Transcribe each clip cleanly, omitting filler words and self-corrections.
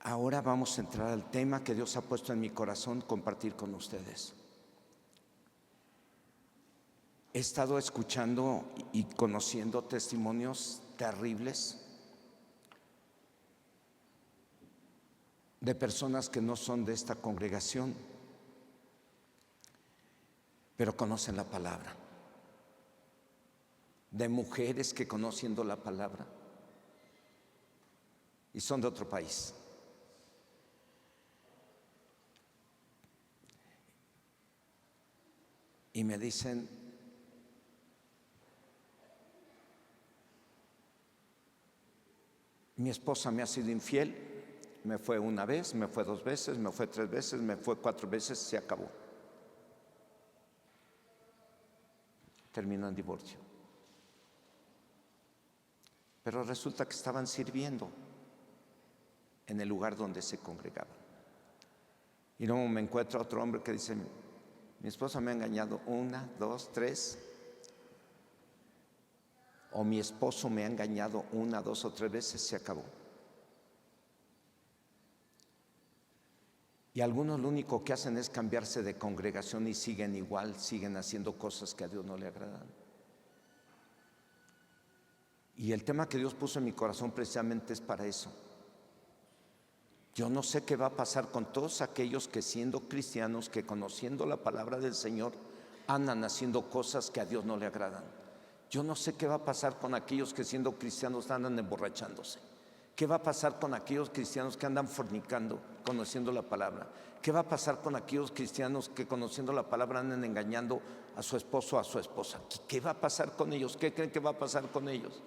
Ahora vamos a entrar al tema que Dios ha puesto en mi corazón compartir con ustedes. He estado escuchando y conociendo testimonios terribles de personas que no son de esta congregación, pero conocen la palabra, de mujeres que conociendo la palabra y son de otro país. Y me dicen, mi esposa me ha sido infiel, me fue una vez, me fue 2 veces, me fue 3 veces, me fue 4 veces, se acabó. Terminó en divorcio. Pero resulta que estaban sirviendo en el lugar donde se congregaban. Y luego me encuentro otro hombre que dice, mi esposa me ha engañado 1, 2, 3, o mi esposo me ha engañado 1, 2 o 3 veces, se acabó. Y algunos lo único que hacen es cambiarse de congregación y siguen igual, siguen haciendo cosas que a Dios no le agradan. Y el tema que Dios puso en mi corazón precisamente es para eso. Yo no sé qué va a pasar con todos aquellos que siendo cristianos, que conociendo la palabra del Señor, andan haciendo cosas que a Dios no le agradan. Yo no sé qué va a pasar con aquellos que siendo cristianos andan emborrachándose. ¿Qué va a pasar con aquellos cristianos que andan fornicando, conociendo la palabra? ¿Qué va a pasar con aquellos cristianos que conociendo la palabra andan engañando a su esposo o a su esposa? ¿Qué va a pasar con ellos? ¿Qué creen que va a pasar con ellos?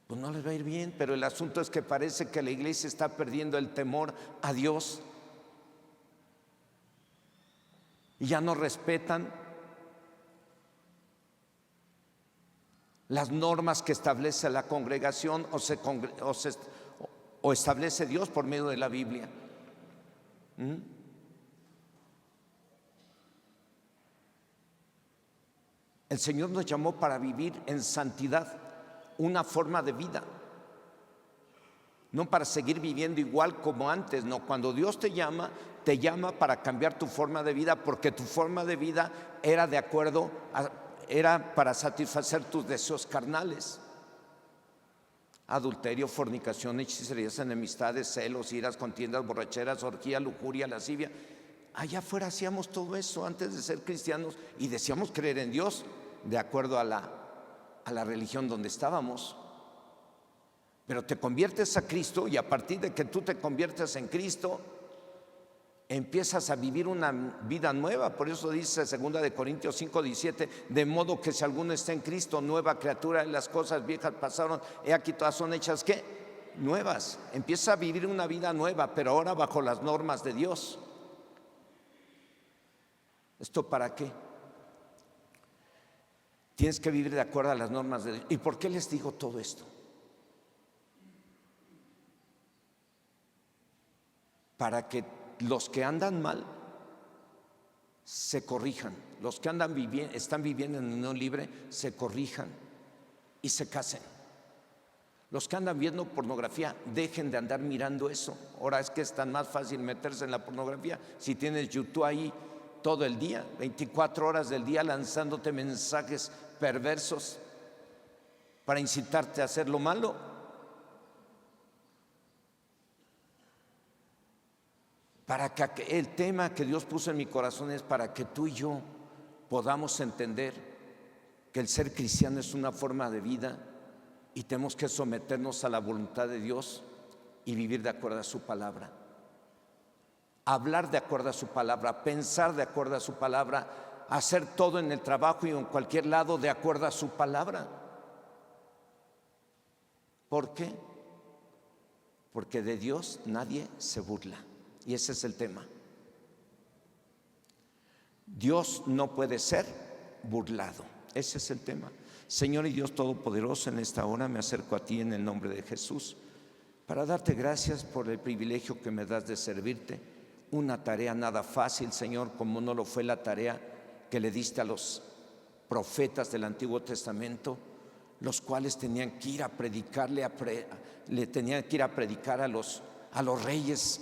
Pues no les va a ir bien, pero el asunto es que parece que la iglesia está perdiendo el temor a Dios y ya no respetan las normas que establece la congregación o establece Dios por medio de la Biblia. El Señor nos llamó para vivir en santidad, una forma de vida, no para seguir viviendo igual como antes. No, cuando Dios te llama para cambiar tu forma de vida, porque tu forma de vida era para satisfacer tus deseos carnales: adulterio, fornicación, hechicerías, enemistades, celos, iras, contiendas, borracheras, orgía, lujuria, lascivia. Allá afuera hacíamos todo eso antes de ser cristianos y decíamos creer en Dios de acuerdo a la religión donde estábamos. Pero te conviertes a Cristo y a partir de que tú te conviertes en Cristo, empiezas a vivir una vida nueva. Por eso dice 2 Corintios 5:17, de modo que si alguno está en Cristo, nueva criatura, las cosas viejas pasaron, he aquí todas son hechas, ¿qué? Nuevas. Empieza a vivir una vida nueva, pero ahora bajo las normas de Dios. ¿Esto para qué? Tienes que vivir de acuerdo a las normas de Dios. ¿Y por qué les digo todo esto? Para que los que andan mal se corrijan, los que están viviendo en unión libre se corrijan y se casen. Los que andan viendo pornografía dejen de andar mirando eso. Ahora es que es tan más fácil meterse en la pornografía si tienes YouTube ahí todo el día, 24 horas del día, lanzándote mensajes perversos para incitarte a hacer lo malo. Para que el tema que Dios puso en mi corazón es para que tú y yo podamos entender que el ser cristiano es una forma de vida y tenemos que someternos a la voluntad de Dios y vivir de acuerdo a su palabra, hablar de acuerdo a su palabra, pensar de acuerdo a su palabra, hacer todo en el trabajo y en cualquier lado de acuerdo a su palabra. ¿Por qué? Porque de Dios nadie se burla. Y ese es el tema. Dios no puede ser burlado. Ese es el tema. Señor y Dios Todopoderoso, en esta hora me acerco a ti en el nombre de Jesús para darte gracias por el privilegio que me das de servirte. Una tarea nada fácil, Señor, como no lo fue la tarea que le diste a los profetas del Antiguo Testamento, los cuales tenían que ir a predicarle, tenían que ir a predicar a los a los reyes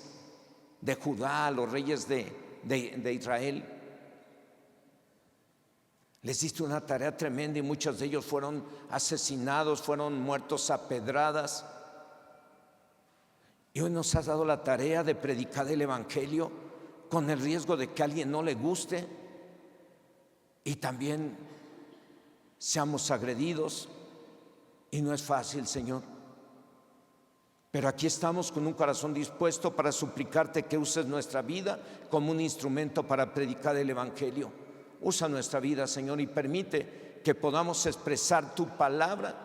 de Judá, a los reyes de Israel. Les diste una tarea tremenda y muchos de ellos fueron asesinados, fueron muertos a pedradas. Y hoy nos has dado la tarea de predicar el Evangelio con el riesgo de que a alguien no le guste y también seamos agredidos. Y no es fácil, Señor. Pero aquí estamos con un corazón dispuesto para suplicarte que uses nuestra vida como un instrumento para predicar el Evangelio. Usa nuestra vida, Señor, y permite que podamos expresar tu palabra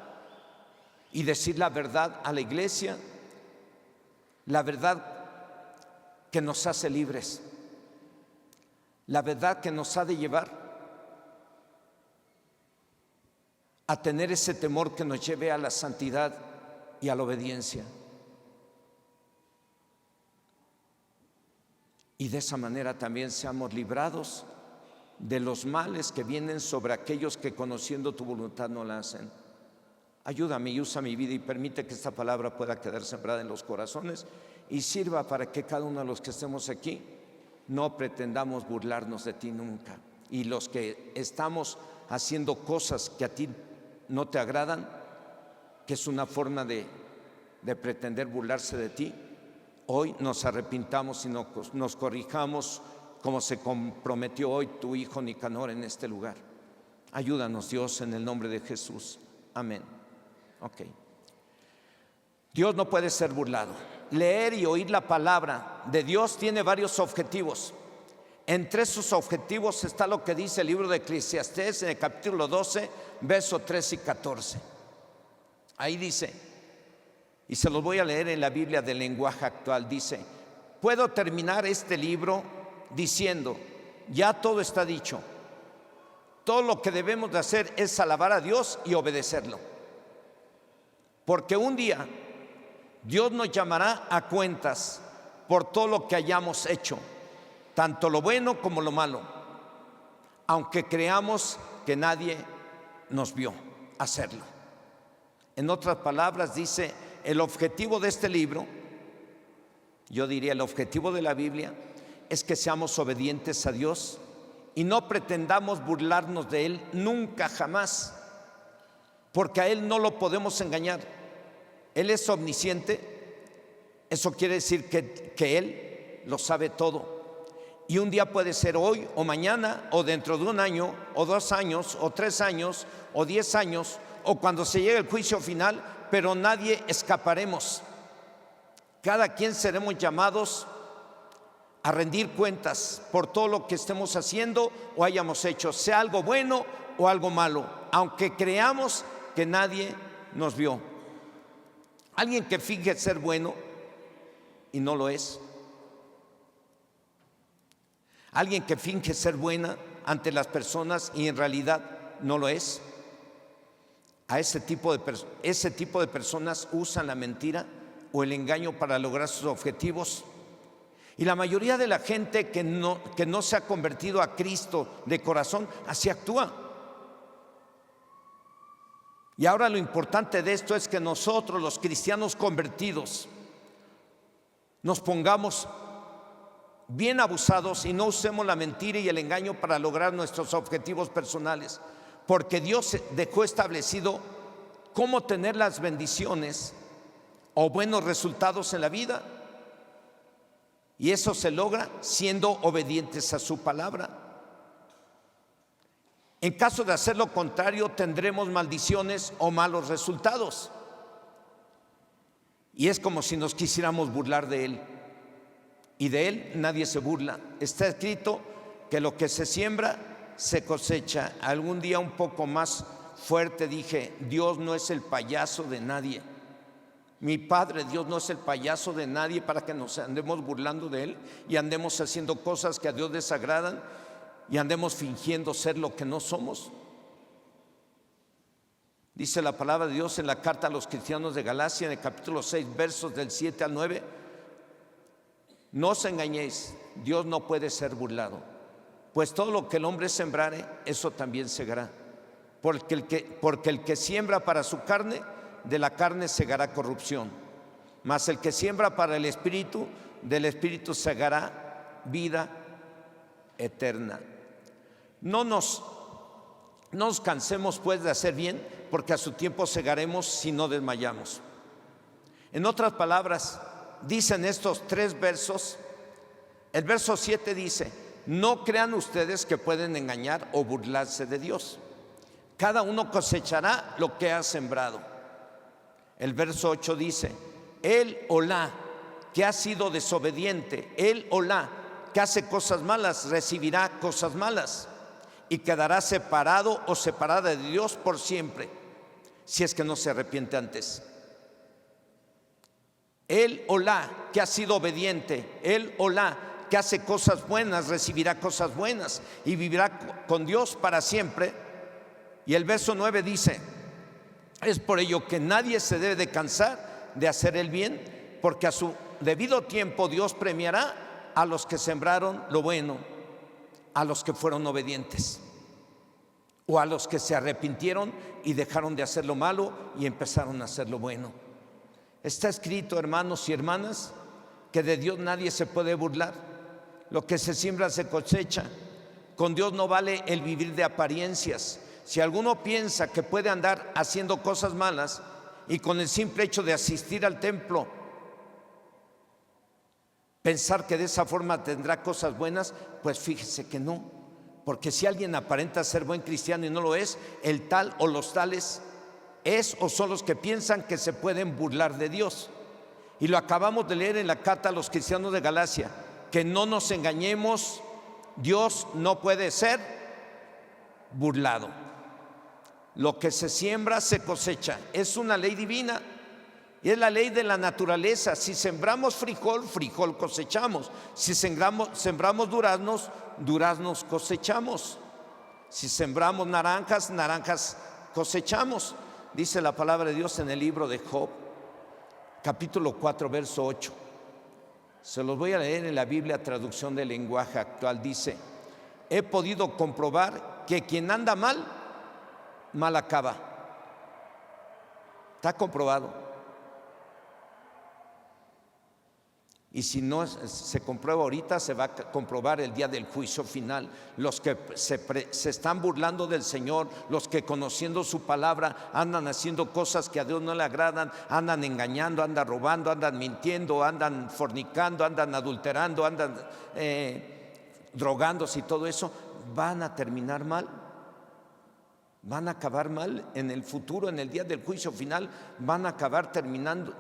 y decir la verdad a la iglesia, la verdad que nos hace libres, la verdad que nos ha de llevar a tener ese temor que nos lleve a la santidad y a la obediencia. Y de esa manera también seamos librados de los males que vienen sobre aquellos que conociendo tu voluntad no la hacen. Ayúdame y usa mi vida y permite que esta palabra pueda quedar sembrada en los corazones y sirva para que cada uno de los que estemos aquí no pretendamos burlarnos de ti nunca. Y los que estamos haciendo cosas que a ti no te agradan, que es una forma de pretender burlarse de ti, hoy nos arrepintamos y nos corrijamos como se comprometió hoy tu hijo Nicanor en este lugar. Ayúdanos, Dios, en el nombre de Jesús. Amén. Ok. Dios no puede ser burlado. Leer y oír la palabra de Dios tiene varios objetivos. Entre esos objetivos está lo que dice el libro de Eclesiastés en el capítulo 12, versos 13 y 14. Ahí dice, y se los voy a leer en la Biblia del lenguaje actual, dice: puedo terminar este libro diciendo, ya todo está dicho. Todo lo que debemos de hacer es alabar a Dios y obedecerlo. Porque un día Dios nos llamará a cuentas por todo lo que hayamos hecho, tanto lo bueno como lo malo, aunque creamos que nadie nos vio hacerlo. En otras palabras, dice, el objetivo de este libro, yo diría el objetivo de la Biblia, es que seamos obedientes a Dios y no pretendamos burlarnos de Él nunca, jamás, porque a Él no lo podemos engañar. Él es omnisciente, eso quiere decir que Él lo sabe todo. Y un día puede ser hoy o mañana o dentro de un año o 2 años o 3 años o 10 años o cuando se llegue el juicio final, pero nadie escaparemos. Cada quien seremos llamados a rendir cuentas por todo lo que estemos haciendo o hayamos hecho, sea algo bueno o algo malo, aunque creamos que nadie nos vio. Alguien que finge ser bueno y no lo es. Alguien que finge ser buena ante las personas y en realidad no lo es. A ese tipo de personas usan la mentira o el engaño para lograr sus objetivos. Y la mayoría de la gente que no se ha convertido a Cristo de corazón, así actúa. Y ahora lo importante de esto es que nosotros, los cristianos convertidos, nos pongamos bien abusados y no usemos la mentira y el engaño para lograr nuestros objetivos personales, porque Dios dejó establecido cómo tener las bendiciones o buenos resultados en la vida, y eso se logra siendo obedientes a su palabra. En caso de hacer lo contrario, tendremos maldiciones o malos resultados, y es como si nos quisiéramos burlar de Él. Y de Él nadie se burla. Está escrito que lo que se siembra se cosecha. Algún día un poco más fuerte dije, Dios no es el payaso de nadie. Mi Padre Dios no es el payaso de nadie para que nos andemos burlando de Él y andemos haciendo cosas que a Dios desagradan y andemos fingiendo ser lo que no somos. Dice la palabra de Dios en la carta a los cristianos de Galacia, en el capítulo 6, versos del 7 al 9. No os engañéis, Dios no puede ser burlado, pues todo lo que el hombre sembrare, eso también segará. Porque el que siembra para su carne, de la carne segará corrupción. Mas el que siembra para el Espíritu, del Espíritu segará vida eterna. No nos cansemos pues de hacer bien, porque a su tiempo segaremos si no desmayamos. En otras palabras, dicen estos 3 versos. El verso 7 dice: no crean ustedes que pueden engañar o burlarse de Dios. Cada uno cosechará lo que ha sembrado. El verso 8 dice: él o la que ha sido desobediente, él o la que hace cosas malas, recibirá cosas malas y quedará separado o separada de Dios por siempre, si es que no se arrepiente antes. Él o la que ha sido obediente, él o la que hace cosas buenas, recibirá cosas buenas y vivirá con Dios para siempre. Y el verso 9 dice: es por ello que nadie se debe de cansar de hacer el bien, porque a su debido tiempo Dios premiará a los que sembraron lo bueno, a los que fueron obedientes, o a los que se arrepintieron y dejaron de hacer lo malo y empezaron a hacer lo bueno. Está escrito, hermanos y hermanas, que de Dios nadie se puede burlar. Lo que se siembra se cosecha. Con Dios no vale el vivir de apariencias. Si alguno piensa que puede andar haciendo cosas malas y con el simple hecho de asistir al templo pensar que de esa forma tendrá cosas buenas, pues fíjese que no. Porque si alguien aparenta ser buen cristiano y no lo es, el tal o los tales es o son los que piensan que se pueden burlar de Dios. Y lo acabamos de leer en la carta a los cristianos de Galacia, que no nos engañemos, Dios no puede ser burlado. Lo que se siembra se cosecha, es una ley divina y es la ley de la naturaleza. Si sembramos frijol, frijol cosechamos. Si sembramos duraznos, duraznos cosechamos. Si sembramos naranjas, naranjas cosechamos. Dice la palabra de Dios en el libro de Job, capítulo 4, verso 8. Se los voy a leer en la Biblia, traducción del lenguaje actual. Dice: he podido comprobar que quien anda mal, mal acaba. Está comprobado. Y si no se comprueba ahorita, se va a comprobar el día del juicio final. Los que se están burlando del Señor, los que conociendo su palabra andan haciendo cosas que a Dios no le agradan, andan engañando, andan robando, andan mintiendo, andan fornicando, andan adulterando, andan drogándose y todo eso, van a terminar mal. Van a acabar mal en el futuro, en el día del juicio final, van a acabar terminando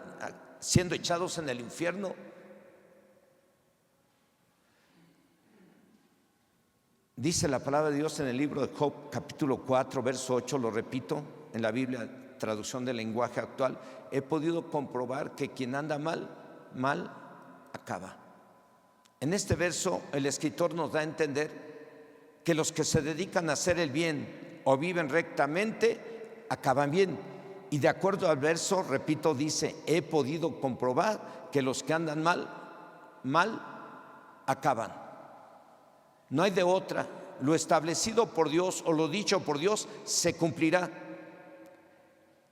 siendo echados en el infierno. Dice la palabra de Dios en el libro de Job, capítulo 4, verso 8, lo repito, en la Biblia, traducción del lenguaje actual: he podido comprobar que quien anda mal, mal acaba. En este verso el escritor nos da a entender que los que se dedican a hacer el bien o viven rectamente, acaban bien. Y de acuerdo al verso, repito, dice: he podido comprobar que los que andan mal, mal acaban. No hay de otra. Lo establecido por Dios o lo dicho por Dios se cumplirá.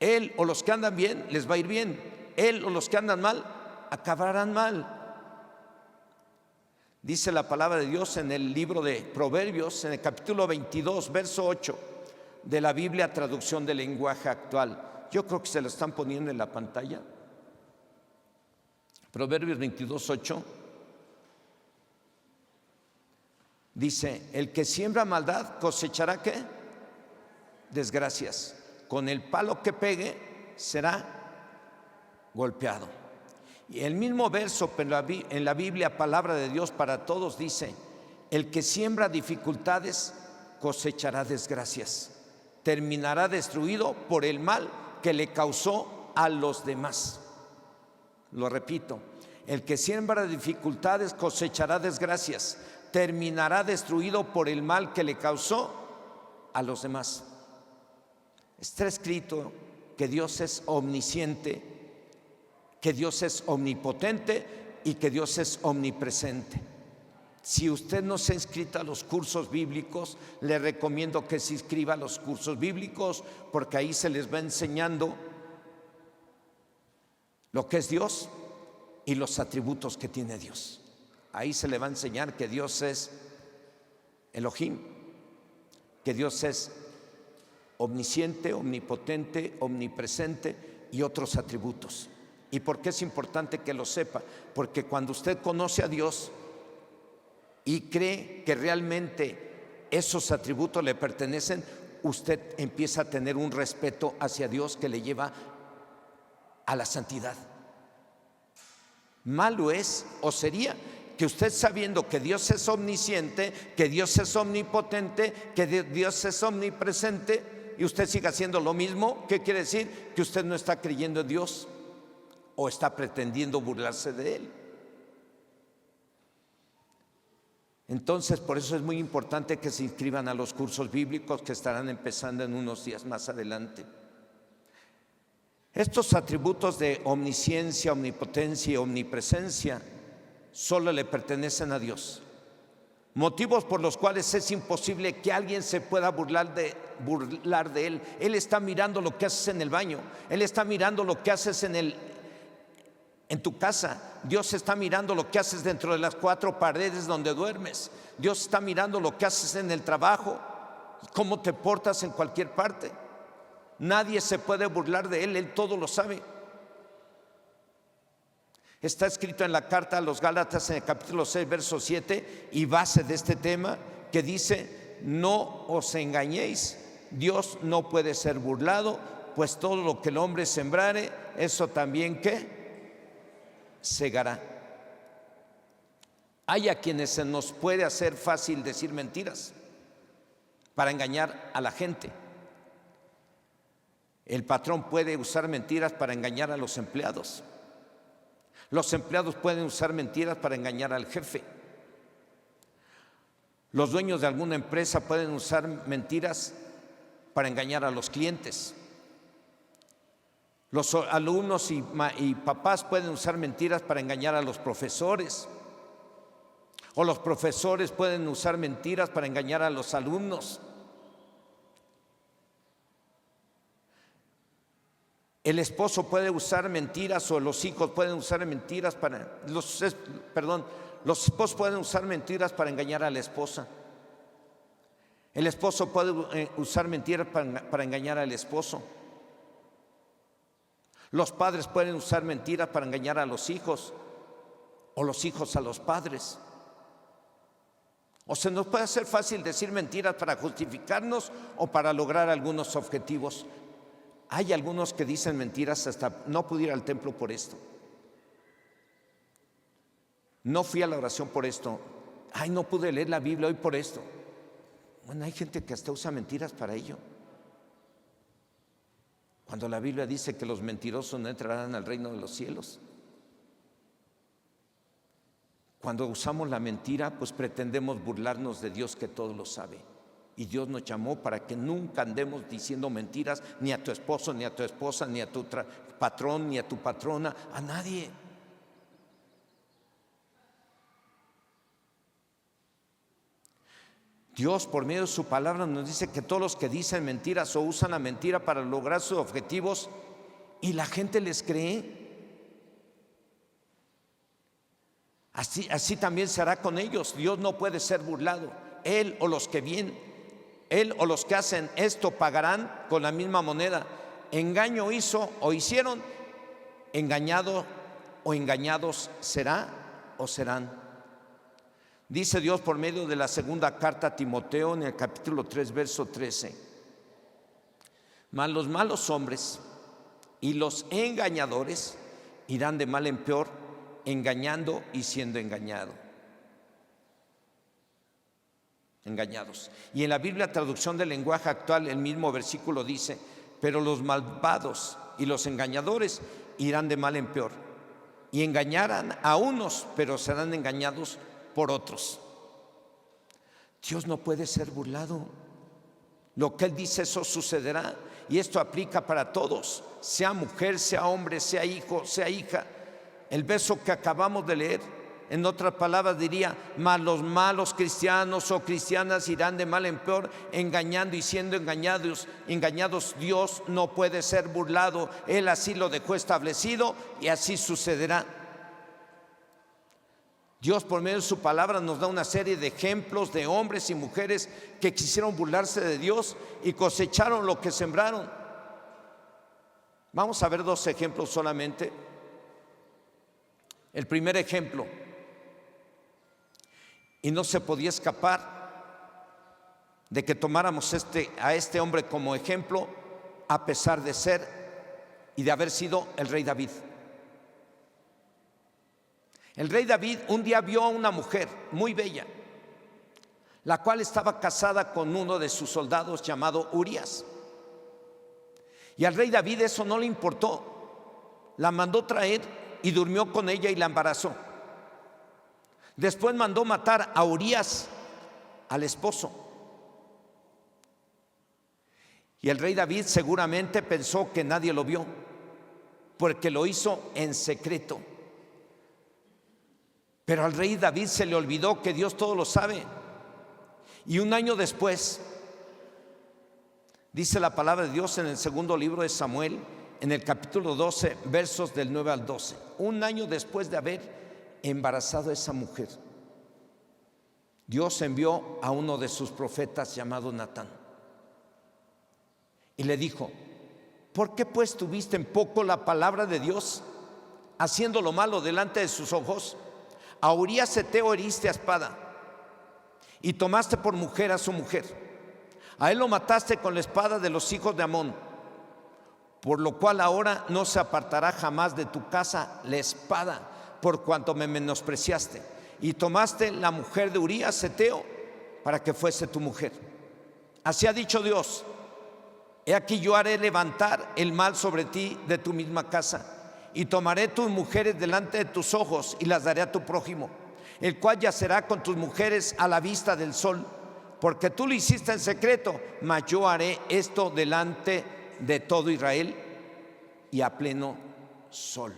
Él o los que andan bien les va a ir bien. Él o los que andan mal acabarán mal. Dice la palabra de Dios en el libro de Proverbios, en el capítulo 22, verso 8 de la Biblia, traducción del lenguaje actual. Yo creo que se lo están poniendo en la pantalla. Proverbios 22, 8. Dice: el que siembra maldad cosechará ¿qué? Desgracias. Con el palo que pegue será golpeado. Y el mismo verso en la Biblia, palabra de Dios para todos, dice: el que siembra dificultades cosechará desgracias. Terminará destruido por el mal que le causó a los demás. Lo repito: el que siembra dificultades cosechará desgracias. Terminará destruido por el mal que le causó a los demás. Está escrito que Dios es omnisciente, que Dios es omnipotente y que Dios es omnipresente. Si usted no se ha inscrito a los cursos bíblicos, le recomiendo que se inscriba a los cursos bíblicos, porque ahí se les va enseñando lo que es Dios y los atributos que tiene Dios. Ahí se le va a enseñar que Dios es Elohim, que Dios es omnisciente, omnipotente, omnipresente y otros atributos. ¿Y por qué es importante que lo sepa? Porque cuando usted conoce a Dios y cree que realmente esos atributos le pertenecen, usted empieza a tener un respeto hacia Dios que le lleva a la santidad. Malo es o sería que usted, sabiendo que Dios es omnisciente, que Dios es omnipotente, que Dios es omnipresente, y usted siga haciendo lo mismo. ¿Qué quiere decir? Que usted no está creyendo en Dios o está pretendiendo burlarse de Él. Entonces, por eso es muy importante que se inscriban a los cursos bíblicos que estarán empezando en unos días más adelante. Estos atributos de omnisciencia, omnipotencia y omnipresencia solo le pertenecen a Dios. Motivos por los cuales es imposible que alguien se pueda burlar de Él. Él está mirando lo que haces en el baño. Él está mirando lo que haces en tu casa. Dios está mirando lo que haces dentro de las 4 paredes donde duermes. Dios está mirando lo que haces en el trabajo, cómo te portas en cualquier parte. Nadie se puede burlar de Él, Él todo lo sabe. Está escrito en la carta a los Gálatas en el capítulo 6, verso 7, y base de este tema, que dice: no os engañéis, Dios no puede ser burlado, pues todo lo que el hombre sembrare, eso también ¿qué? Segará. Hay a quienes se nos puede hacer fácil decir mentiras para engañar a la gente. El patrón puede usar mentiras para engañar a los empleados. Los empleados pueden usar mentiras para engañar al jefe. Los dueños de alguna empresa pueden usar mentiras para engañar a los clientes. Los alumnos y papás pueden usar mentiras para engañar a los profesores. O los profesores pueden usar mentiras para engañar a los alumnos. El esposo puede usar mentiras, o los hijos pueden usar mentiras los esposos pueden usar mentiras para engañar a la esposa. El esposo puede usar mentiras para engañar al esposo. Los padres pueden usar mentiras para engañar a los hijos, o los hijos a los padres. O se nos puede hacer fácil decir mentiras para justificarnos o para lograr algunos objetivos. Hay algunos que dicen mentiras hasta: no pude ir al templo por esto, no fui a la oración por esto, ay, no pude leer la Biblia hoy por esto. Bueno, hay gente que hasta usa mentiras para ello, cuando la Biblia dice que los mentirosos no entrarán al reino de los cielos. Cuando usamos la mentira, pues pretendemos burlarnos de Dios, que todo lo sabe. Y Dios nos llamó para que nunca andemos diciendo mentiras, ni a tu esposo, ni a tu esposa, ni a tu patrón, ni a tu patrona, a nadie. Dios, por medio de su palabra, nos dice que todos los que dicen mentiras o usan la mentira para lograr sus objetivos y la gente les cree, así también se hará con ellos. Dios no puede ser burlado. Él o los que hacen esto pagarán con la misma moneda. Engaño hizo o hicieron, engañado o engañados será o serán. Dice Dios por medio de la segunda carta a Timoteo en el capítulo 3, verso 13: mas los malos hombres y los engañadores irán de mal en peor, engañando y siendo engañados. Y en la Biblia, traducción del lenguaje actual, el mismo versículo dice: pero los malvados y los engañadores irán de mal en peor, y engañarán a unos, pero serán engañados por otros. Dios no puede ser burlado. Lo que Él dice, eso sucederá. Y esto aplica para todos, sea mujer, sea hombre, sea hijo, sea hija. El verso que acabamos de leer En otras palabras diría, mas los malos cristianos o cristianas irán de mal en peor, engañando y siendo engañados. Dios no puede ser burlado. Él así lo dejó establecido y así sucederá. Dios, por medio de su palabra, nos da una serie de ejemplos de hombres y mujeres que quisieron burlarse de Dios y cosecharon lo que sembraron. Vamos a ver 2 ejemplos solamente. El primer ejemplo, y no se podía escapar de que tomáramos a este hombre como ejemplo, a pesar de ser y de haber sido el rey David. El rey David un día vio a una mujer muy bella, la cual estaba casada con uno de sus soldados llamado Urías. Y al rey David eso no le importó. La mandó traer y durmió con ella y la embarazó. Después mandó matar a Urías, al esposo. Y el rey David seguramente pensó que nadie lo vio, porque lo hizo en secreto. Pero al rey David se le olvidó que Dios todo lo sabe. Y un año después, dice la palabra de Dios en el segundo libro de Samuel, en el capítulo 12, versos del 9 al 12. Un año después de haber embarazado a esa mujer, Dios envió a uno de sus profetas llamado Natán. Y le dijo, ¿por qué pues tuviste en poco la palabra de Dios, haciendo lo malo delante de sus ojos? A Urías Heteo heriste a espada y tomaste por mujer a su mujer. A él lo mataste con la espada de los hijos de Amón, por lo cual ahora no se apartará jamás de tu casa la espada, por cuanto me menospreciaste. Y tomaste la mujer de Urías Heteo para que fuese tu mujer. Así ha dicho Dios: he aquí yo haré levantar el mal sobre ti de tu misma casa, y tomaré tus mujeres delante de tus ojos y las daré a tu prójimo, el cual yacerá con tus mujeres a la vista del sol, porque tú lo hiciste en secreto, mas yo haré esto delante de todo Israel y a pleno sol.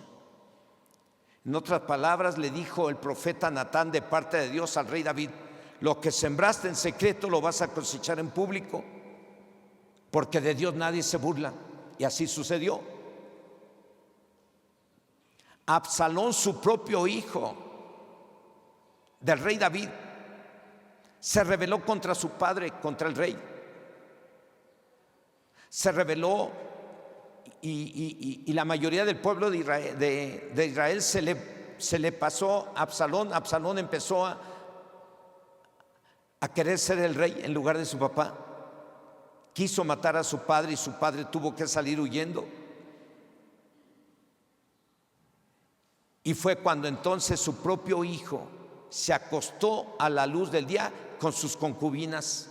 En otras palabras, le dijo el profeta Natán de parte de Dios al rey David: lo que sembraste en secreto lo vas a cosechar en público, porque de Dios nadie se burla. Y así sucedió. Absalón, su propio hijo del rey David, se rebeló contra su padre, contra el rey. Se rebeló y la mayoría del pueblo de Israel se le pasó a Absalón. Absalón empezó a querer ser el rey en lugar de su papá. Quiso matar a su padre y su padre tuvo que salir huyendo. Y fue cuando entonces su propio hijo se acostó a la luz del día con sus concubinas,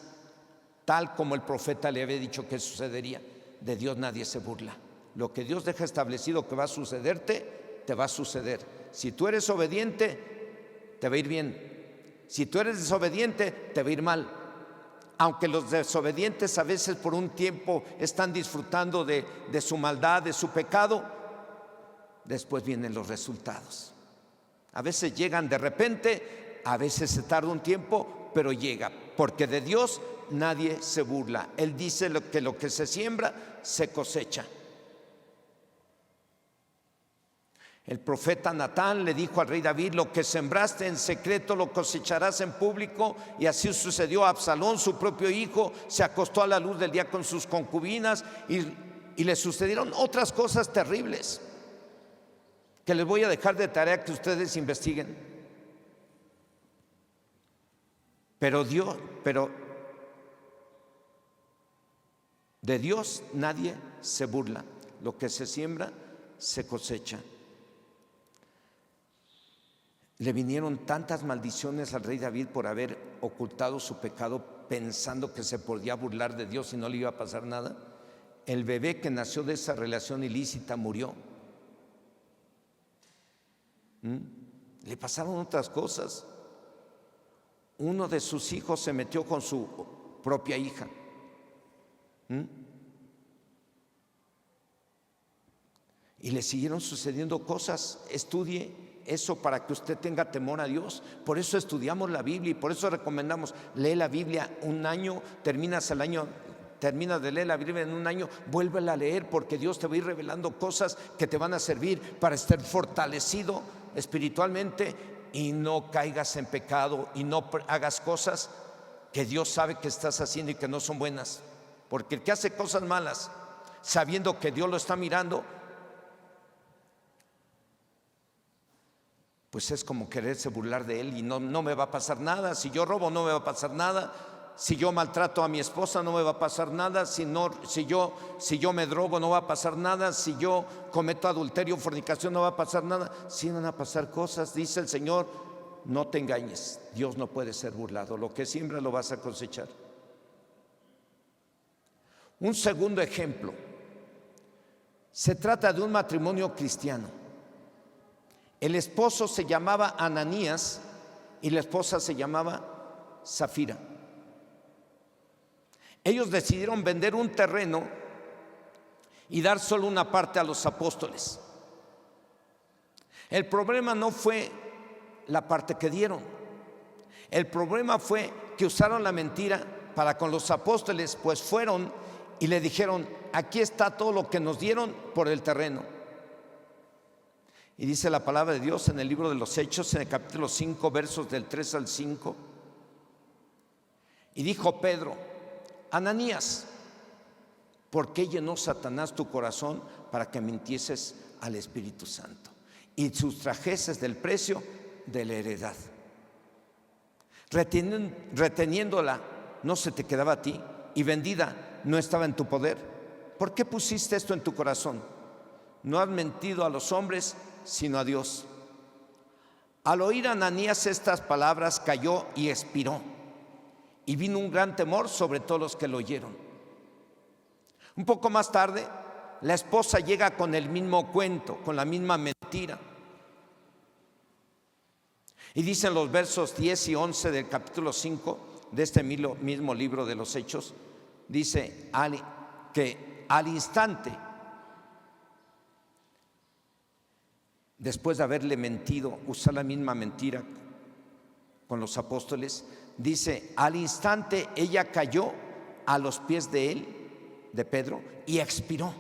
tal como el profeta le había dicho que sucedería. De Dios nadie se burla. Lo que Dios deja establecido que va a sucederte, te va a suceder. Si tú eres obediente, te va a ir bien. Si tú eres desobediente, te va a ir mal. Aunque los desobedientes a veces por un tiempo están disfrutando de su maldad, de su pecado, después vienen los resultados. A veces llegan de repente, a veces se tarda un tiempo, pero llega, porque de Dios nadie se burla. Él dice que lo que se siembra, se cosecha. El profeta Natán le dijo al rey David: lo que sembraste en secreto lo cosecharás en público. Y así sucedió. Absalón, su propio hijo, se acostó a la luz del día con sus concubinas y le sucedieron otras cosas terribles que les voy a dejar de tarea que ustedes investiguen. Pero de Dios nadie se burla. Lo que se siembra, se cosecha. Le vinieron tantas maldiciones al rey David por haber ocultado su pecado, pensando que se podía burlar de Dios y no le iba a pasar nada. El bebé que nació de esa relación ilícita murió. Le pasaron otras cosas. Uno de sus hijos se metió con su propia hija. Y le siguieron sucediendo cosas. Estudie eso para que usted tenga temor a Dios. Por eso estudiamos la Biblia y por eso recomendamos: lee la Biblia un año, terminas de leer la Biblia en un año, vuélvela a leer, porque Dios te va a ir revelando cosas que te van a servir para estar fortalecido espiritualmente y no caigas en pecado y no hagas cosas que Dios sabe que estás haciendo y que no son buenas. Porque el que hace cosas malas sabiendo que Dios lo está mirando, pues es como quererse burlar de Él y no me va a pasar nada. Si yo robo, no me va a pasar nada. Si yo maltrato a mi esposa, no me va a pasar nada. Si yo me drogo, no va a pasar nada. Si yo cometo adulterio, fornicación, no va a pasar nada. Sí van a pasar cosas. Dice el Señor: no te engañes, Dios no puede ser burlado. Lo que siembras lo vas a cosechar. Un segundo ejemplo. Se trata de un matrimonio cristiano. El esposo se llamaba Ananías y la esposa se llamaba Zafira. Ellos decidieron vender un terreno y dar solo una parte a los apóstoles. El problema no fue la parte que dieron. El problema fue que usaron la mentira para con los apóstoles, pues fueron y le dijeron: aquí está todo lo que nos dieron por el terreno. Y dice la palabra de Dios en el libro de los Hechos, en el capítulo 5, versos del 3 al 5. Y dijo Pedro: Ananías, ¿por qué llenó Satanás tu corazón para que mintieses al Espíritu Santo y sustrajeses del precio de la heredad? Reteniéndola no se te quedaba a ti, y vendida no estaba en tu poder. ¿Por qué pusiste esto en tu corazón? No has mentido a los hombres, sino a Dios. Al oír Ananías estas palabras, cayó y expiró, y vino un gran temor sobre todos los que lo oyeron. Un poco más tarde, la esposa llega con el mismo cuento, con la misma mentira. Y dicen los versos 10 y 11 del capítulo 5 de este mismo libro de los Hechos, dice que al instante, después de haberle mentido, usar la misma mentira con los apóstoles, dice: al instante ella cayó a los pies de él, de Pedro, y expiró.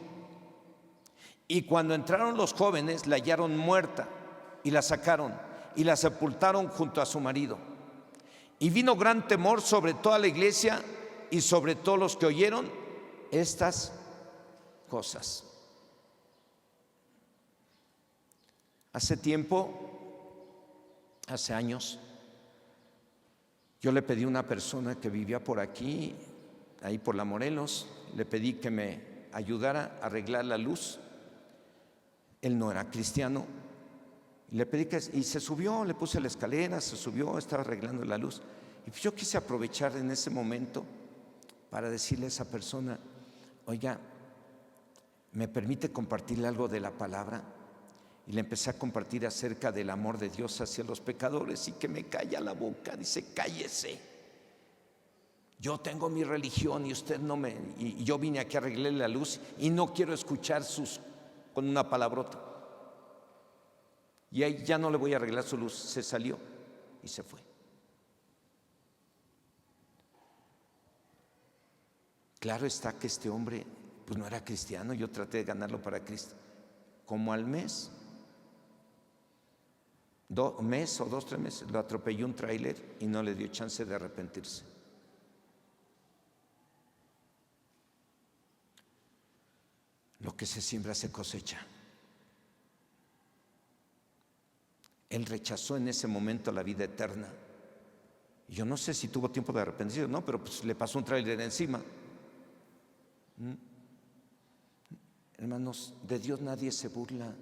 Y cuando entraron los jóvenes, la hallaron muerta y la sacaron y la sepultaron junto a su marido. Y vino gran temor sobre toda la iglesia y sobre todos los que oyeron estas cosas. Hace tiempo, hace años, yo le pedí a una persona que vivía por aquí, ahí por la Morelos, le pedí que me ayudara a arreglar la luz. Él no era cristiano. Le pedí y se subió, le puse la escalera, se subió, estaba arreglando la luz. Y yo quise aprovechar en ese momento para decirle a esa persona: oiga, ¿me permite compartirle algo de la palabra? Y le empecé a compartir acerca del amor de Dios hacia los pecadores, y que me calla la boca. Dice: cállese, yo tengo mi religión y usted no me... Y yo vine aquí a arreglarle la luz y no quiero escuchar con una palabrota. Y ahí ya no le voy a arreglar su luz. Se salió y se fue. Claro está que este hombre pues no era cristiano. Yo traté de ganarlo para Cristo. Como al mes o 2, 3 meses, lo atropelló un tráiler y no le dio chance de arrepentirse. Lo que se siembra se cosecha. Él rechazó en ese momento la vida eterna. Y yo no sé si tuvo tiempo de arrepentirse, no, pero pues le pasó un tráiler encima. Hermanos, de Dios nadie se burla.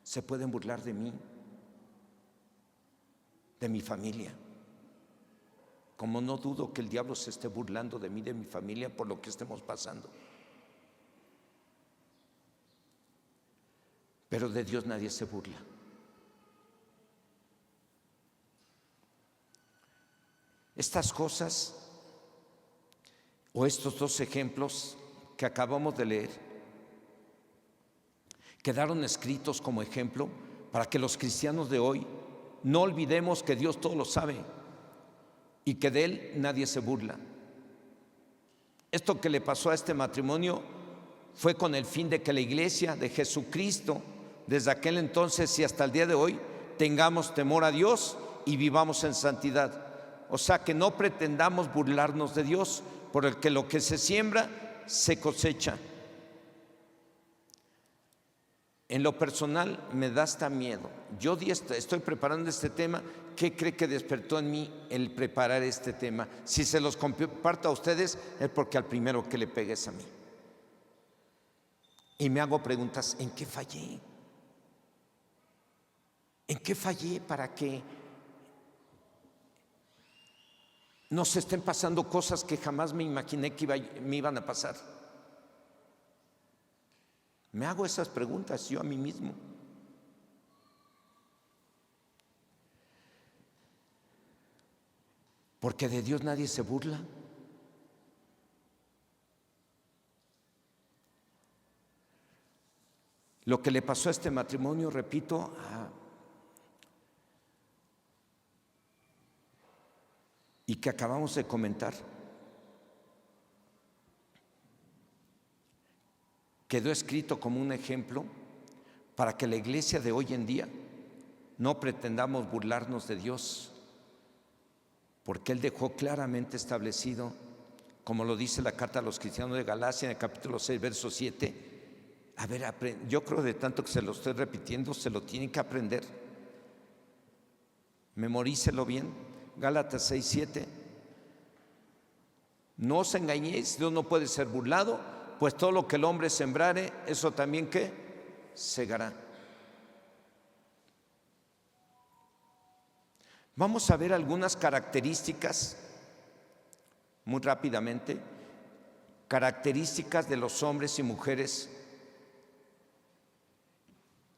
Se pueden burlar de mí, de mi familia, como no dudo que el diablo se esté burlando de mí, de mi familia, por lo que estemos pasando. Pero de Dios nadie se burla. Estas cosas o estos 2 ejemplos que acabamos de leer quedaron escritos como ejemplo para que los cristianos de hoy no olvidemos que Dios todo lo sabe y que de Él nadie se burla. Esto que le pasó a este matrimonio fue con el fin de que la iglesia de Jesucristo, desde aquel entonces y hasta el día de hoy, tengamos temor a Dios y vivamos en santidad. O sea, que no pretendamos burlarnos de Dios, por el que lo que se siembra se cosecha. En lo personal me da hasta miedo. Yo estoy preparando este tema. ¿Qué cree que despertó en mí el preparar este tema? Si se los comparto a ustedes es porque al primero que le pegue es a mí. Y me hago preguntas: ¿en qué fallé? ¿En qué fallé para que nos estén pasando cosas que jamás me imaginé que me iban a pasar? Me hago esas preguntas yo a mí mismo. Porque de Dios nadie se burla. Lo que le pasó a este matrimonio, repito, y que acabamos de comentar, quedó escrito como un ejemplo para que la iglesia de hoy en día no pretendamos burlarnos de Dios, porque Él dejó claramente establecido, como lo dice la carta a los cristianos de Galacia en el capítulo 6, verso 7. A ver, yo creo de tanto que se lo estoy repitiendo, se lo tienen que aprender. Memorícelo bien. Gálatas 6, 7. No os engañéis, Dios no puede ser burlado, pues todo lo que el hombre sembrare, eso también ¿qué? Segará. Vamos a ver algunas características, muy rápidamente, características de los hombres y mujeres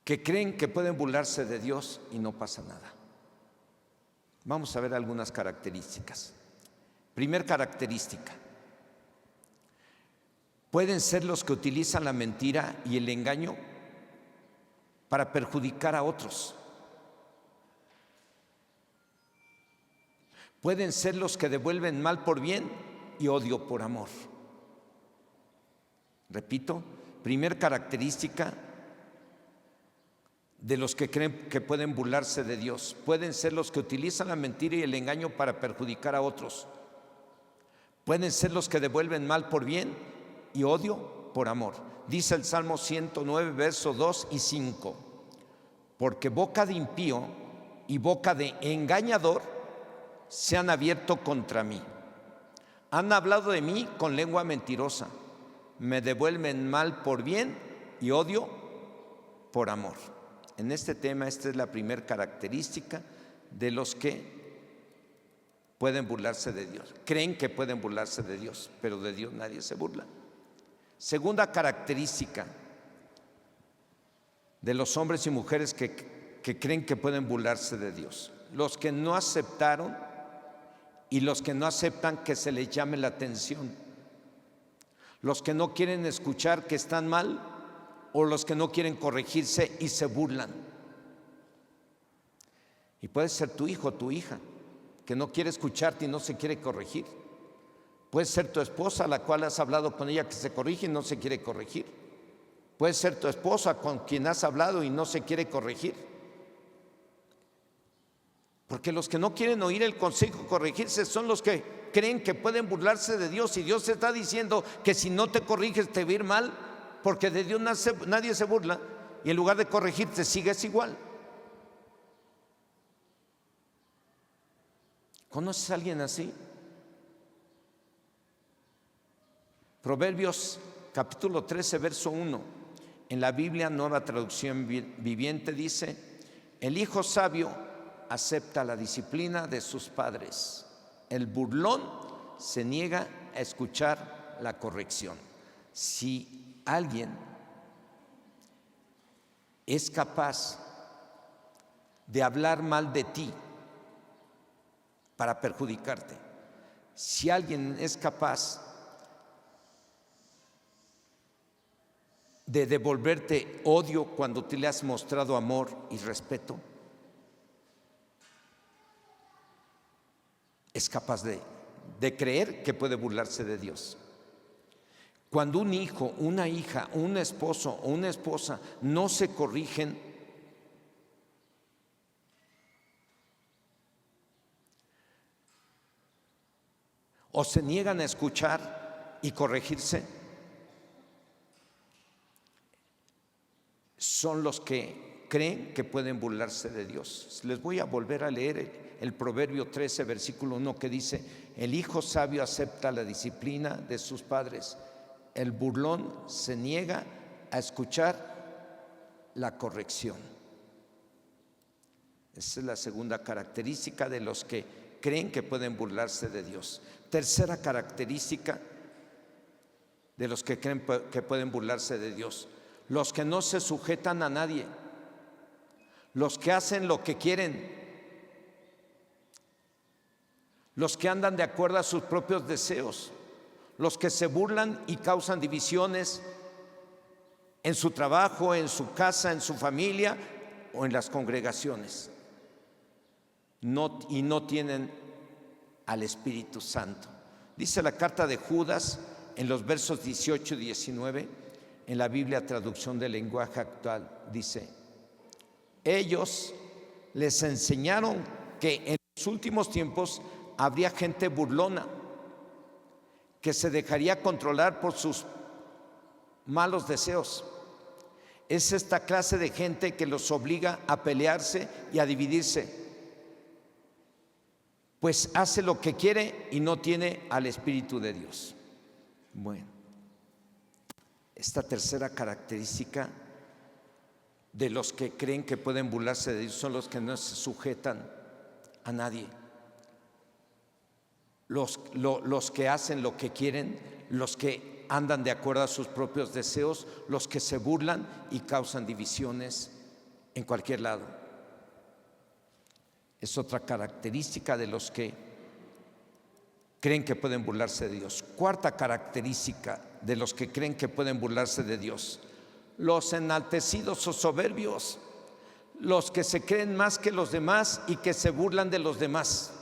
que creen que pueden burlarse de Dios y no pasa nada. Vamos a ver algunas características. Primer característica: pueden ser los que utilizan la mentira y el engaño para perjudicar a otros. Pueden ser los que devuelven mal por bien y odio por amor. Repito, primer característica de los que creen que pueden burlarse de Dios: pueden ser los que utilizan la mentira y el engaño para perjudicar a otros. Pueden ser los que devuelven mal por bien y odio por amor. Dice el Salmo 109, versos 2 y 5: porque boca de impío y boca de engañador se han abierto contra mí. Han hablado de mí con lengua mentirosa. Me devuelven mal por bien y odio por amor. En este tema, esta es la primera característica de los que pueden burlarse de Dios. Creen que pueden burlarse de Dios, pero de Dios nadie se burla. Segunda característica de los hombres y mujeres que creen que pueden burlarse de Dios: los que no aceptaron y los que no aceptan que se les llame la atención, los que no quieren escuchar que están mal, o los que no quieren corregirse y se burlan. Y puede ser tu hijo o tu hija que no quiere escucharte y no se quiere corregir. Puede ser tu esposa, a la cual has hablado con ella que se corrige y no se quiere corregir. Puede ser tu esposa con quien has hablado y no se quiere corregir. Porque los que no quieren oír el consejo, corregirse, son los que creen que pueden burlarse de Dios. Y Dios te está diciendo que si no te corriges te va a ir mal, porque de Dios nadie se burla, y en lugar de corregirte sigues igual. ¿Conoces a alguien así? Proverbios capítulo 13, verso 1, en la Biblia Nueva Traducción Viviente, dice: el hijo sabio acepta la disciplina de sus padres, el burlón se niega a escuchar la corrección. Si alguien es capaz de hablar mal de ti para perjudicarte, si alguien es capaz de devolverte odio cuando te le has mostrado amor y respeto, es capaz de creer que puede burlarse de Dios. Cuando un hijo, una hija, un esposo o una esposa no se corrigen, o se niegan a escuchar y corregirse, son los que creen que pueden burlarse de Dios. Les voy a volver a leer el Proverbio 13, versículo 1, que dice: el hijo sabio acepta la disciplina de sus padres, el burlón se niega a escuchar la corrección. Esa es la segunda característica de los que creen que pueden burlarse de Dios. Tercera característica de los que creen que pueden burlarse de Dios: los que no se sujetan a nadie, los que hacen lo que quieren, los que andan de acuerdo a sus propios deseos, los que se burlan y causan divisiones en su trabajo, en su casa, en su familia o en las congregaciones, y no tienen al Espíritu Santo. Dice la carta de Judas en los versos 18 y 19, en la Biblia traducción del lenguaje actual, dice: ellos les enseñaron que en los últimos tiempos habría gente burlona, que se dejaría controlar por sus malos deseos. Es esta clase de gente que los obliga a pelearse y a dividirse, pues hace lo que quiere y no tiene al Espíritu de Dios. Bueno, esta tercera característica de los que creen que pueden burlarse de Dios son los que no se sujetan a nadie, los que hacen lo que quieren, los que andan de acuerdo a sus propios deseos, los que se burlan y causan divisiones en cualquier lado. Es otra característica de los que creen que pueden burlarse de Dios. Cuarta característica de los que creen que pueden burlarse de Dios: los enaltecidos o soberbios, los que se creen más que los demás y que se burlan de los demás.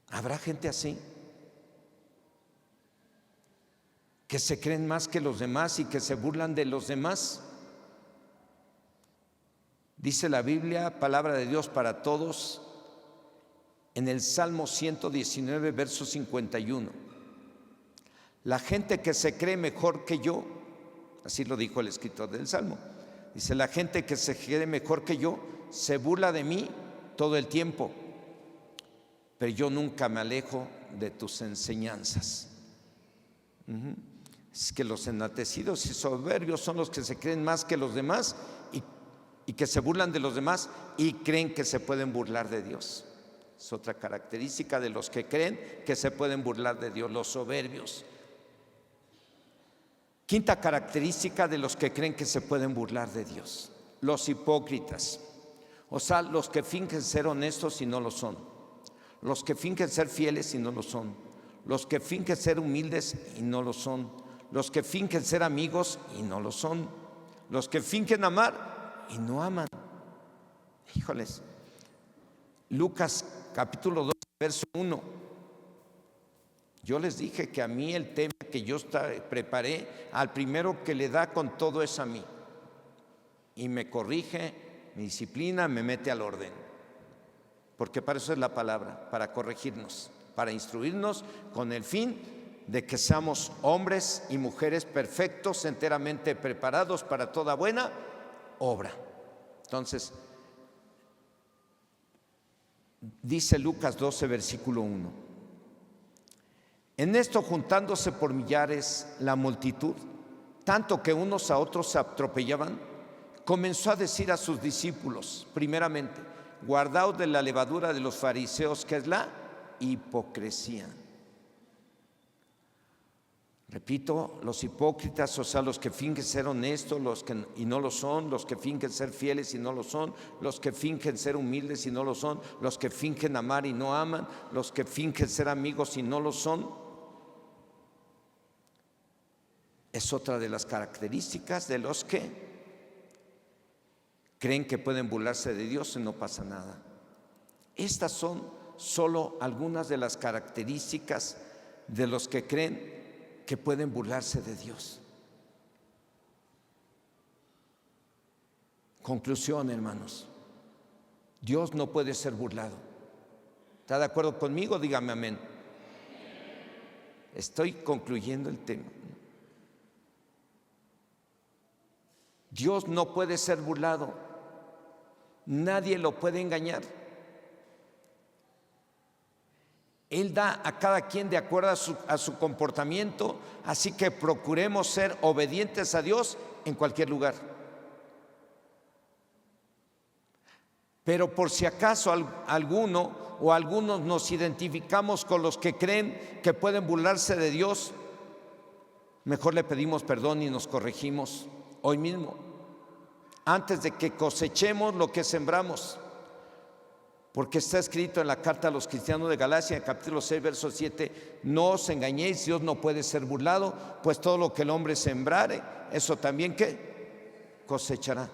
¿Habrá gente así? Que se creen más que los demás y que se burlan de los demás. Dice la Biblia, palabra de Dios para todos, en el Salmo 119, verso 51. La gente que se cree mejor que yo, así lo dijo el escritor del Salmo, dice: la gente que se cree mejor que yo se burla de mí todo el tiempo, pero yo nunca me alejo de tus enseñanzas. Es que los enaltecidos y soberbios son los que se creen más que los demás y que se burlan de los demás y creen que se pueden burlar de Dios. Es otra característica de los que creen que se pueden burlar de Dios, los soberbios. Quinta característica de los que creen que se pueden burlar de Dios: los hipócritas, o sea, los que fingen ser honestos y no lo son, los que fingen ser fieles y no lo son, los que fingen ser humildes y no lo son, los que fingen ser amigos y no lo son, los que fingen amar y no aman. Híjoles, Lucas capítulo 2, verso 1. Yo les dije que a mí el tema que yo preparé, al primero que le da con todo es a mí, y me corrige, me disciplina, me mete al orden, porque para eso es la palabra, para corregirnos, para instruirnos, con el fin de que seamos hombres y mujeres perfectos, enteramente preparados para toda buena obra. Entonces, dice Lucas 12, versículo 1: en esto, juntándose por millares la multitud, tanto que unos a otros se atropellaban, comenzó a decir a sus discípulos, primeramente: guardaos de la levadura de los fariseos, que es la hipocresía. Repito, los hipócritas, o sea, los que fingen ser honestos y no lo son, los que fingen ser fieles y no lo son, los que fingen ser humildes y no lo son, los que fingen amar y no aman, los que fingen ser amigos y no lo son. Es otra de las características de los que creen que pueden burlarse de Dios y no pasa nada. Estas son solo algunas de las características de los que creen que pueden burlarse de Dios. Conclusión, hermanos. Dios no puede ser burlado. ¿Está de acuerdo conmigo? Dígame amén. Estoy concluyendo el tema. Dios no puede ser burlado. Nadie lo puede engañar. Él da a cada quien de acuerdo a su comportamiento, así que procuremos ser obedientes a Dios en cualquier lugar. Pero por si acaso alguno o algunos nos identificamos con los que creen que pueden burlarse de Dios, mejor le pedimos perdón y nos corregimos hoy mismo, antes de que cosechemos lo que sembramos. Porque está escrito en la carta a los cristianos de Galacia, en el capítulo 6, verso 7, no os engañéis, Dios no puede ser burlado, pues todo lo que el hombre sembrare, eso también ¿qué? Cosechará.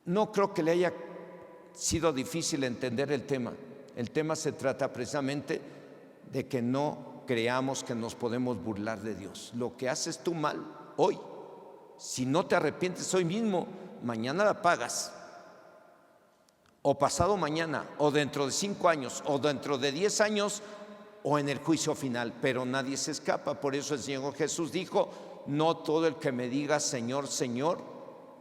No creo que le haya sido difícil entender el tema. El tema se trata precisamente de que no creamos que nos podemos burlar de Dios. Lo que haces tú mal hoy, si no te arrepientes hoy mismo, mañana la pagas. O pasado mañana, o dentro de 5 años, o dentro de 10 años, o en el juicio final. Pero nadie se escapa. Por eso el Señor Jesús dijo: no todo el que me diga Señor, Señor,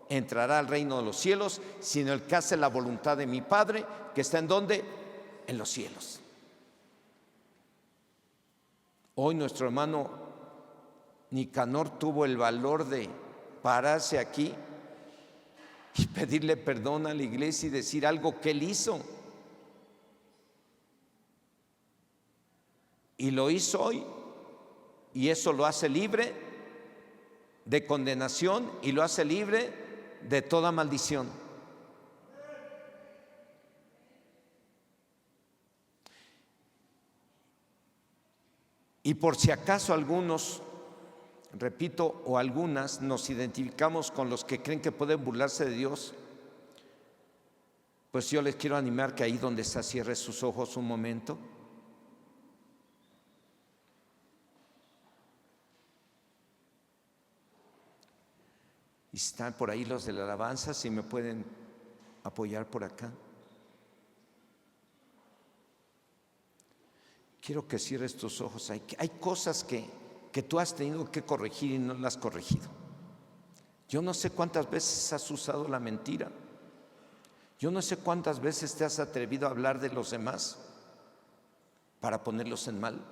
entrará al reino de los cielos, sino el que hace la voluntad de mi Padre, que está ¿en dónde? En los cielos. Hoy nuestro hermano Nicanor tuvo el valor de pararse aquí y pedirle perdón a la iglesia y decir algo que él hizo. Y lo hizo hoy, y eso lo hace libre de condenación y lo hace libre de toda maldición. Y por si acaso algunos, repito, o algunas nos identificamos con los que creen que pueden burlarse de Dios, pues yo les quiero animar que ahí donde está cierre sus ojos un momento. Y están por ahí los de la alabanza, si me pueden apoyar por acá. Quiero que cierres tus ojos. Hay cosas que tú has tenido que corregir y no las has corregido. Yo no sé cuántas veces has usado la mentira. Yo no sé cuántas veces te has atrevido a hablar de los demás para ponerlos en mal.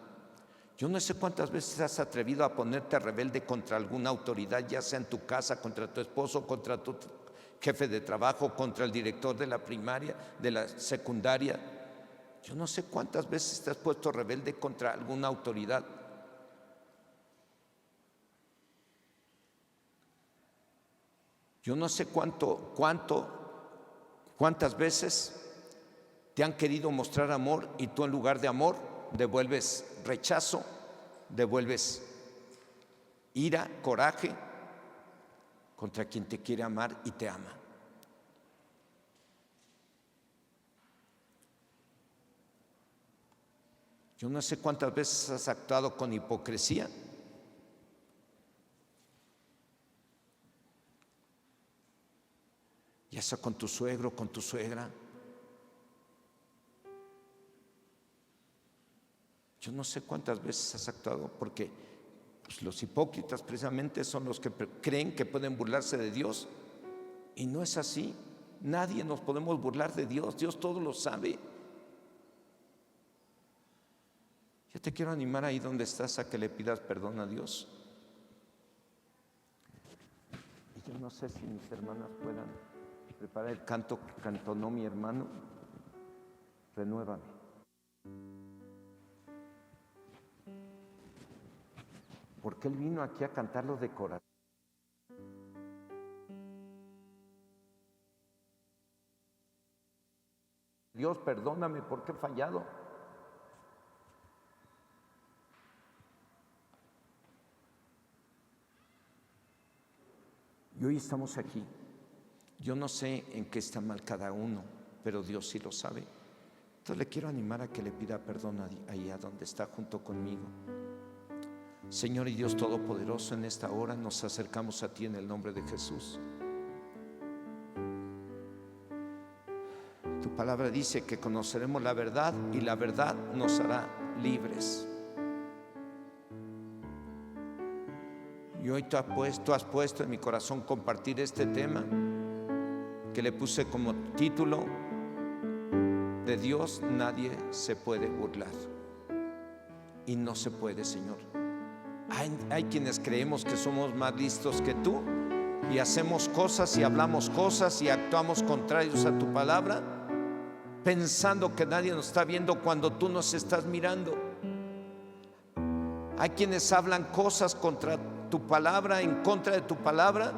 Yo no sé cuántas veces te has atrevido a ponerte rebelde contra alguna autoridad, ya sea en tu casa, contra tu esposo, contra tu jefe de trabajo, contra el director de la primaria, de la secundaria. Yo no sé cuántas veces te has puesto rebelde contra alguna autoridad. Yo no sé cuántas veces te han querido mostrar amor y tú en lugar de amor devuelves rechazo, devuelves ira, coraje contra quien te quiere amar y te ama. Yo no sé cuántas veces has actuado con hipocresía. Ya sea con tu suegro, con tu suegra. Yo no sé cuántas veces has actuado, porque pues, los hipócritas precisamente son los que creen que pueden burlarse de Dios. Y no es así. Nadie nos podemos burlar de Dios. Dios todo lo sabe. Yo te quiero animar ahí donde estás a que le pidas perdón a Dios. Y yo no sé si mis hermanas puedan preparar el canto que cantonó mi hermano. Renuévame. Porque él vino aquí a cantarlo de corazón. Dios, perdóname porque he fallado. Y hoy estamos aquí. Yo no sé en qué está mal cada uno, pero Dios sí lo sabe. Entonces le quiero animar a que le pida perdón ahí a donde está junto conmigo. Señor y Dios Todopoderoso, en esta hora nos acercamos a ti en el nombre de Jesús. Tu palabra dice que conoceremos la verdad y la verdad nos hará libres. Y hoy tú has puesto en mi corazón compartir este tema que le puse como título: de Dios nadie se puede burlar. Y no se puede, Señor. Hay quienes creemos que somos más listos que tú y hacemos cosas y hablamos cosas y actuamos contrarios a tu palabra, pensando que nadie nos está viendo cuando tú nos estás mirando. Hay quienes hablan cosas contra tu palabra, en contra de tu palabra,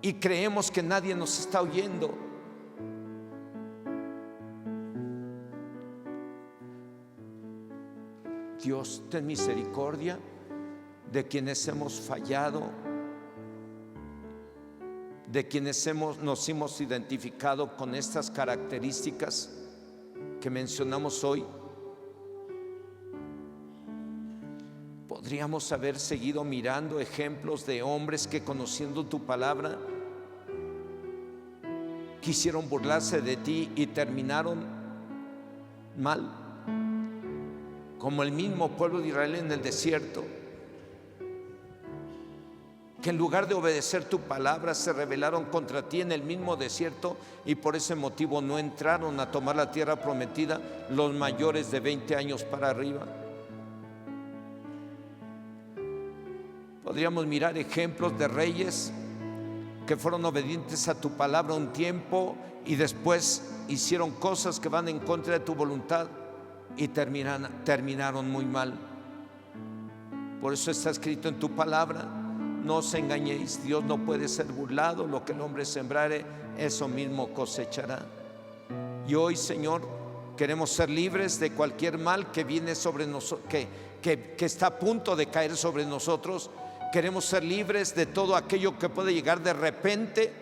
y creemos que nadie nos está oyendo. Dios, ten misericordia de quienes hemos fallado, de quienes nos hemos identificado con estas características que mencionamos hoy. Podríamos haber seguido mirando ejemplos de hombres que, conociendo tu palabra, quisieron burlarse de ti y terminaron mal, como el mismo pueblo de Israel en el desierto, que en lugar de obedecer tu palabra se rebelaron contra ti en el mismo desierto, y por ese motivo no entraron a tomar la tierra prometida los mayores de 20 años para arriba. Podríamos mirar ejemplos de reyes que fueron obedientes a tu palabra un tiempo y después hicieron cosas que van en contra de tu voluntad y terminaron muy mal. Por eso está escrito en tu palabra: no os engañéis, Dios no puede ser burlado, lo que el hombre sembrare, eso mismo cosechará. Y hoy, Señor, queremos ser libres de cualquier mal que viene sobre nosotros, que está a punto de caer sobre nosotros. Queremos ser libres de todo aquello que puede llegar de repente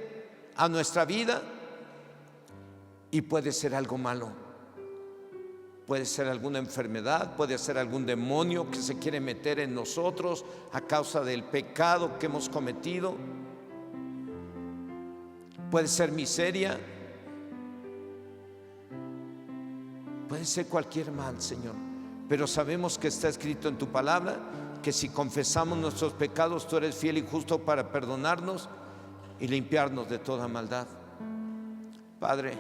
a nuestra vida, y puede ser algo malo. Puede ser alguna enfermedad, puede ser algún demonio que se quiere meter en nosotros a causa del pecado que hemos cometido. Puede ser miseria, puede ser cualquier mal, Señor. Pero sabemos que está escrito en tu palabra que si confesamos nuestros pecados, tú eres fiel y justo para perdonarnos y limpiarnos de toda maldad. Padre,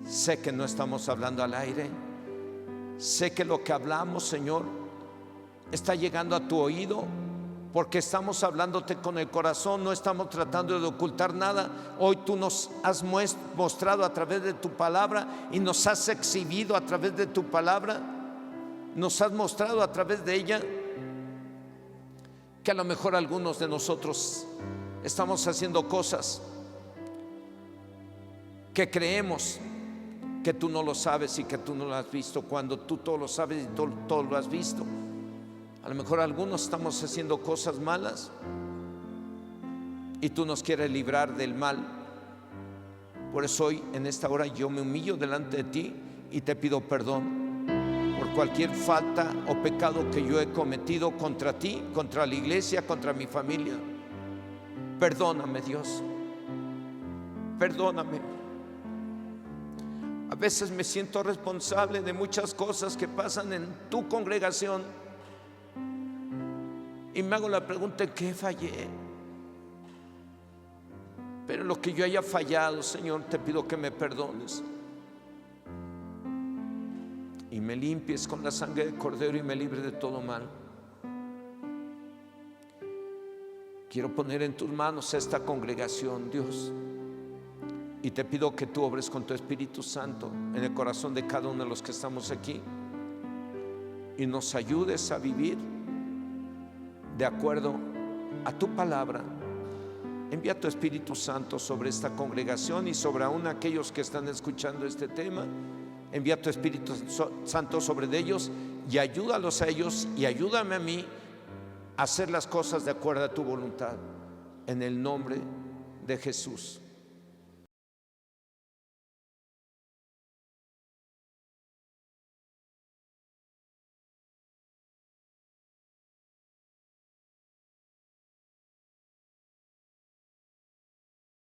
sé que no estamos hablando al aire. Sé que lo que hablamos, Señor, está llegando a tu oído, porque estamos hablándote con el corazón, no estamos tratando de ocultar nada. Hoy tú nos has mostrado a través de tu palabra y nos has exhibido a través de tu palabra. Nos has mostrado a través de ella que a lo mejor algunos de nosotros estamos haciendo cosas que creemos que tú no lo sabes y que tú no lo has visto, cuando tú todo lo sabes y todo lo has visto. A lo mejor algunos estamos haciendo cosas malas y tú nos quieres librar del mal. Por eso hoy, en esta hora, yo me humillo delante de ti y te pido perdón por cualquier falta o pecado que yo he cometido contra ti, contra la iglesia, contra mi familia. Perdóname, Dios, perdóname. A veces me siento responsable de muchas cosas que pasan en tu congregación y me hago la pregunta: ¿en qué fallé? Pero en lo que yo haya fallado, Señor, te pido que me perdones y me limpies con la sangre del Cordero y me libres de todo mal. Quiero poner en tus manos a esta congregación, Dios, y te pido que tú obres con tu Espíritu Santo en el corazón de cada uno de los que estamos aquí y nos ayudes a vivir de acuerdo a tu palabra. Envía tu Espíritu Santo sobre esta congregación y sobre aún aquellos que están escuchando este tema. Envía tu Espíritu Santo sobre ellos y ayúdalos a ellos y ayúdame a mí hacer las cosas de acuerdo a tu voluntad, en el nombre de Jesús.